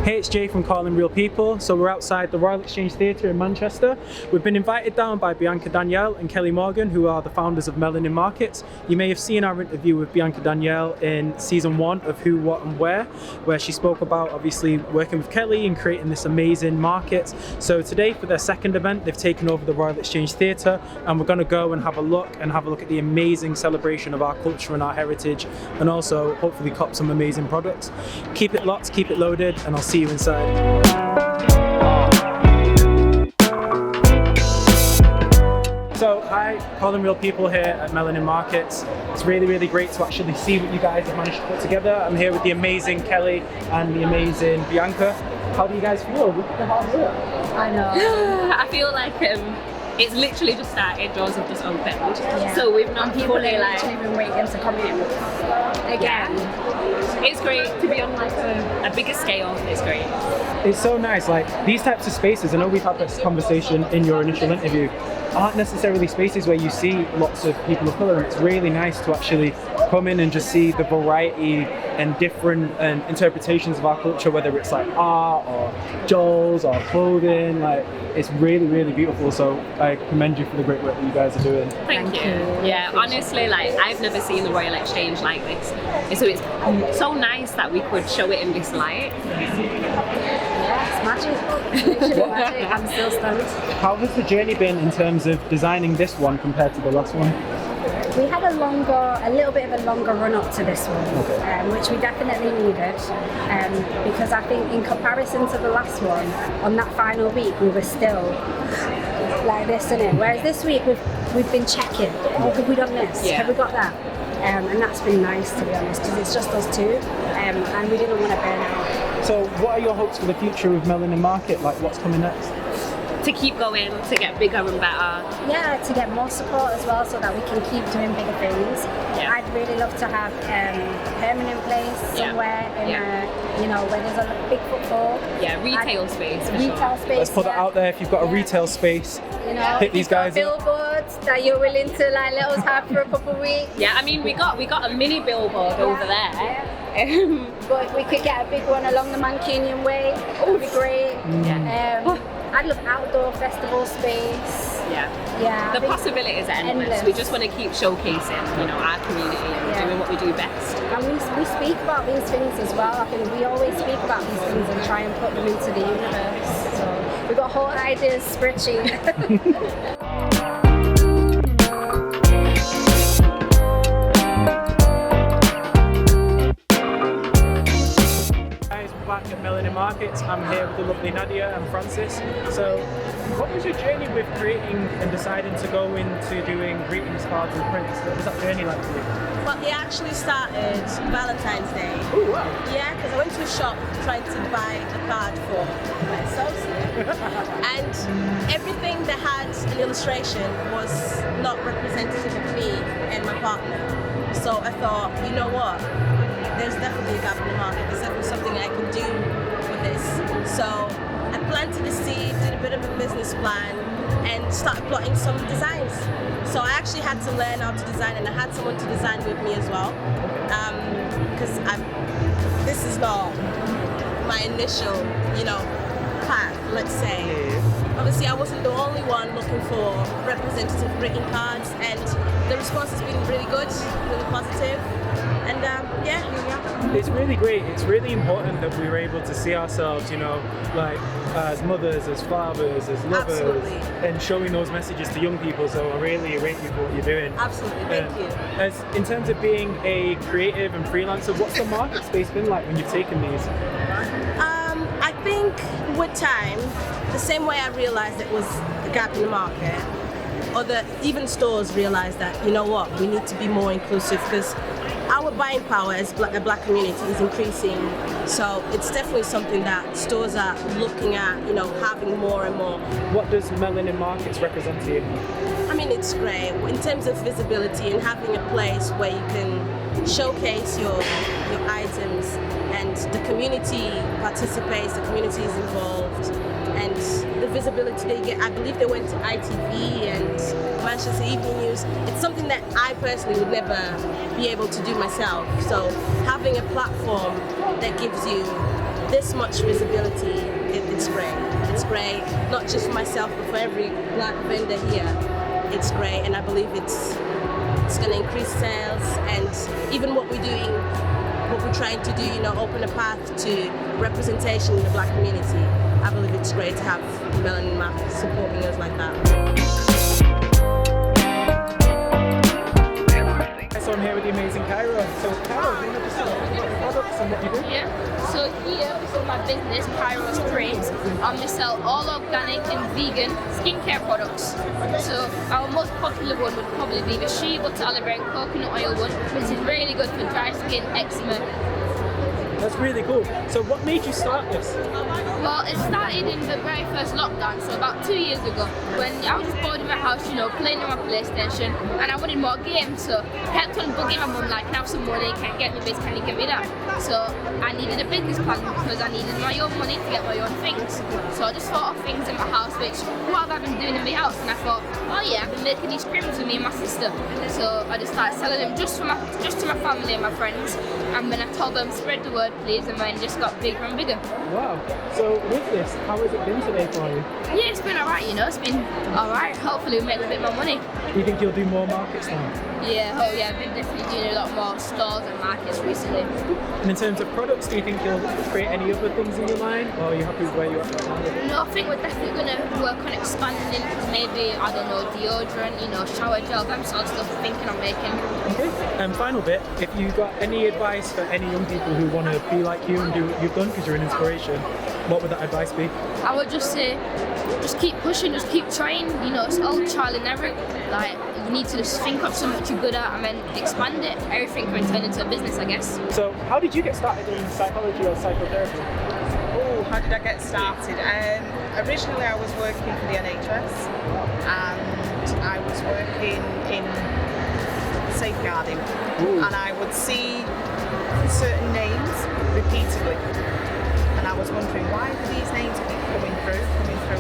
Hey, it's Jay from Calling Real People. So we're outside the Royal Exchange Theatre in Manchester. We've been invited down by Bianca, Danielle and Kelly Morgan, who are the founders of Melanin Markets. You may have seen our interview with Bianca Danielle in season 1 of Who, What and where she spoke about obviously working with Kelly and creating this amazing market. So today for their second event, they've taken over the Royal Exchange Theatre, and we're going to go and have a look at the amazing celebration of our culture and our heritage, and also hopefully cop some amazing products. Keep it locked, keep it loaded, and I'll see you inside. So hi, Calling Real People here at Melanin Markets. It's really great to actually see what you guys have managed to put together. I'm here with the amazing Kelly and the amazing Bianca. How do you guys feel? Look at the hard work. I know. I feel like it's literally just started, doors have just opened. Yeah. So we've not People fully are literally been waiting to come in again. It's great to be on like a bigger scale. It's great. It's so nice, like these types of spaces, I know we've had this conversation in your initial interview, aren't necessarily spaces where you see lots of people of colour, and it's really nice to actually come in and just see the variety and different interpretations of our culture, whether it's like art or jewels or clothing. Like it's really beautiful, so I commend you for the great work that you guys are doing. Thank you. Yeah, honestly, like I've never seen the Royal Exchange like this, so it's so nice that we could show it in this light. Yeah, it's magic. Literally magic. I'm still stunned. How has the journey been in terms of designing this one compared to the last one? We had a little bit of a longer run up to this one, which we definitely needed, because I think in comparison to the last one, on that final week we were still like this, innit? Whereas this week we've been checking. Oh, have we done this? Yeah. Have we got that? And that's been nice, to be honest, because it's just us two, and we didn't want to burn out. So what are your hopes for the future of Melanin Market? Like what's coming next? To keep going, to get bigger and better. Yeah, to get more support as well, so that we can keep doing bigger things. Yeah. I'd really love to have a permanent place somewhere in where there's a big footfall. Yeah, retail space. Retail space. Let's put that out there. If you've got a retail space, hit these guys up. Billboards that you're willing to like let us have for a couple of weeks. Yeah, I mean we got a mini billboard over there. Yeah. But if we could get a big one along the Mancunian Way, it would be great. I'd love outdoor festival space. Yeah. The possibilities are endless. We just want to keep showcasing, our community and doing what we do best. And we speak about these things as well. I think we always speak about these things and try and put them into the universe. So we've got whole ideas spreadsheet. Back at Melanin Markets. I'm here with the lovely Nadia and Francis. So what was your journey with creating and deciding to go into doing greetings cards and prints? What was that journey like for you? Well, it actually started Valentine's Day. Oh wow. Yeah, because I went to a shop trying to buy a card for myself. And everything that had an illustration was not representative of me and my partner. So I thought, you know what? There's definitely a gap in the market. There's definitely something I can do with this. So I planted the seed, did a bit of a business plan, and started plotting some designs. So I actually had to learn how to design, and I had someone to design with me as well. Because this is not my initial, path, let's say. Obviously, I wasn't the only one looking for representative greeting cards, and the response has been really good, really positive. And here we are. It's really great. It's really important that we were able to see ourselves, like as mothers, as fathers, as lovers, Absolutely. and showing those messages to young people. So I really rate you for what you're doing. Absolutely, thank you. As in terms of being a creative and freelancer, what's the market space been like when you've taken these? I think with time, the same way I realized it was a gap in the market, or that even stores realized that, you know what, we need to be more inclusive, because our buying power as a black community is increasing. So it's definitely something that stores are looking at, having more and more. What does Melanin Markets represent to you? I mean, it's great in terms of visibility and having a place where you can showcase your items, and the community participates, the community is involved, and the visibility they get. I believe they went to ITV and Manchester Evening News. It's something that I personally would never be able to do myself. So having a platform that gives you this much visibility, it's great. It's great, not just for myself, but for every black vendor here. It's great, and I believe it's going to increase sales, and even what we're doing, what we're trying to do, you know, open a path to representation in the black community. I believe it's great to have Melanin Markets supporting us like that. So I'm here with the amazing Cairo. So Cairo, do you know just about your products and what you do? Yeah, so here, this is my business, Cairo's Crates. We sell all organic and vegan skincare products. So our most popular one would probably be the shea butter, aloe vera and coconut oil one, which is really good for dry skin, eczema. That's really cool. So what made you start this? Well, it started in the very first lockdown, so about 2 years ago, when I was just bored in my house, you know, playing on my PlayStation, and I wanted more games, so I kept on bugging my mum, like, can I have some money, can you get me this, can you get me that? So I needed a business plan because I needed my own money to get my own things. So I just thought of things in my house, which, what have I been doing in my house? And I thought, oh yeah, I've been making these creams with me and my sister. So I just started selling them just to my family and my friends, and then I told them, spread the word please, and then it just got bigger and bigger. Wow. So with this, how has it been today for you? Yeah, it's been alright, you know, it's been alright. Hopefully we'll make a bit more money. Do you think you'll do more markets now? Yeah, oh yeah, I've been definitely doing a lot more stores and markets recently. And in terms of products, do you think you'll create any other things in your line, or are you happy with where you're at now? No, I think we're definitely going to work on expanding, maybe, I don't know, deodorant, you know, shower gel, them sort of stuff thinking I'm making. Okay, and final bit, if you got any advice for any young people who want to be like you and do what you've done because you're an inspiration, what would that advice be? I would just say, just keep pushing, just keep trying, you know, it's all trial and error. Like, you need to just think of something you're good at and then expand it. Everything can turn into a business, I guess. So, how did you get started in psychology or psychotherapy? Oh, how did I get started? Originally I was working for the NHS and I was working in safeguarding. Ooh. And I would see certain names repeatedly and I was wondering why do these names keep coming through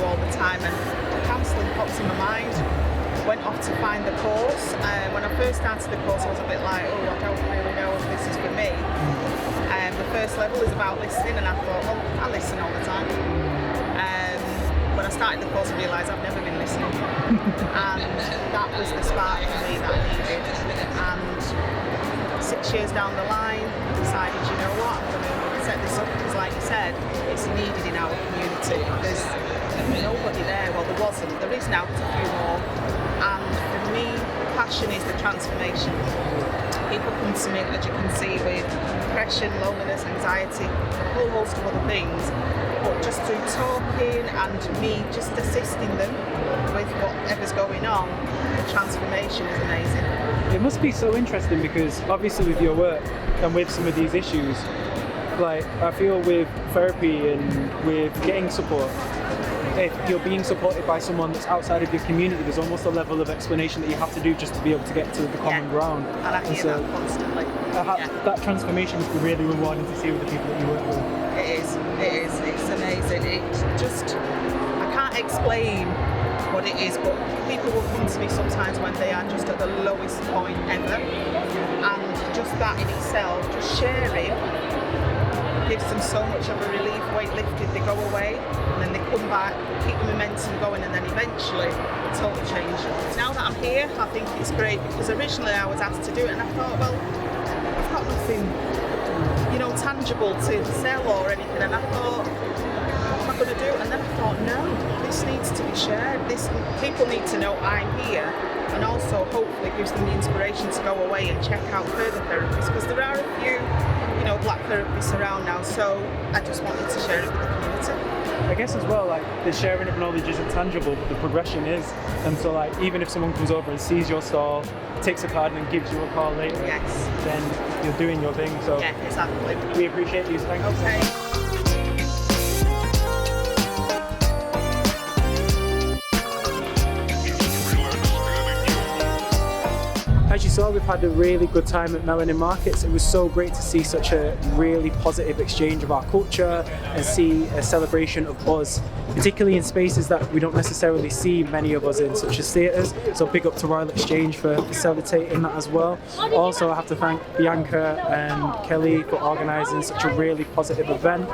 all the time, and counselling pops in my mind. Went off to find the course. When I first started the course I was a bit like, oh, I don't really know if this is for me. The first level is about listening and I thought, well, I listen all the time. When I started the course I realised I've never been listening and that was the spark for me that I needed. And 6 years down the line I decided, you know what, I'm going to set this up because like you said, it's needed in our community. There's nobody there, well there wasn't, there is now a few more, and for me passion is the transformation. People come to me, as you can see, with depression, loneliness, anxiety, a whole host of other things, but just through talking and me just assisting them with whatever's going on, the transformation is amazing. It must be so interesting because obviously with your work and with some of these issues, like I feel with therapy and with getting support, if you're being supported by someone that's outside of your community, there's almost a level of explanation that you have to do just to be able to get to the common ground. And I hear that constantly. That transformation must be really rewarding to see with the people that you work with. It is, it's amazing. It's just, I can't explain what it is, but people will come to me sometimes when they are just at the lowest point ever, and just that in itself, just sharing, gives them so much of a relief. Weight lifted, they go away and then they come back, keep the momentum going, and then eventually a total change. Now that I'm here, I think it's great because originally I was asked to do it and I thought, well, I've got nothing, you know, tangible to sell or anything, and I thought, what am I going to do? And then I thought, no, this needs to be shared. People need to know I'm here, and also hopefully gives them the inspiration to go away and check out further therapies, because there are a few, you know, black therapists around now, so I just wanted to share it with the community. I guess as well, like the sharing of knowledge isn't tangible, but the progression is. And so like even if someone comes over and sees your stall, takes a card and then gives you a call later, yes, then you're doing your thing. So yeah, exactly. We appreciate you. Thank you. Okay. As you saw, we've had a really good time at Melanin Markets. It was so great to see such a really positive exchange of our culture and see a celebration of us, particularly in spaces that we don't necessarily see many of us in, such as theatres. So big up to Royal Exchange for facilitating that as well. Also, I have to thank Bianca and Kelly for organising such a really positive event.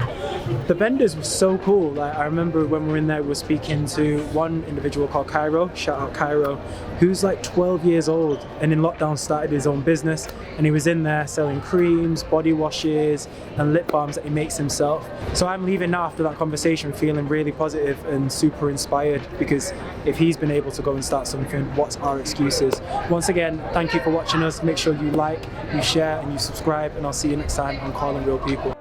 The vendors were so cool. Like, I remember when we were in there, we were speaking to one individual called Cairo, shout out Cairo, who's like 12 years old and in lockdown started his own business, and he was in there selling creams, body washes and lip balms that he makes himself. So I'm leaving now after that conversation feeling really positive and super inspired, because if he's been able to go and start something, what's our excuses? Once again, thank you for watching us. Make sure you like, you share and you subscribe, and I'll see you next time on Calling Real People.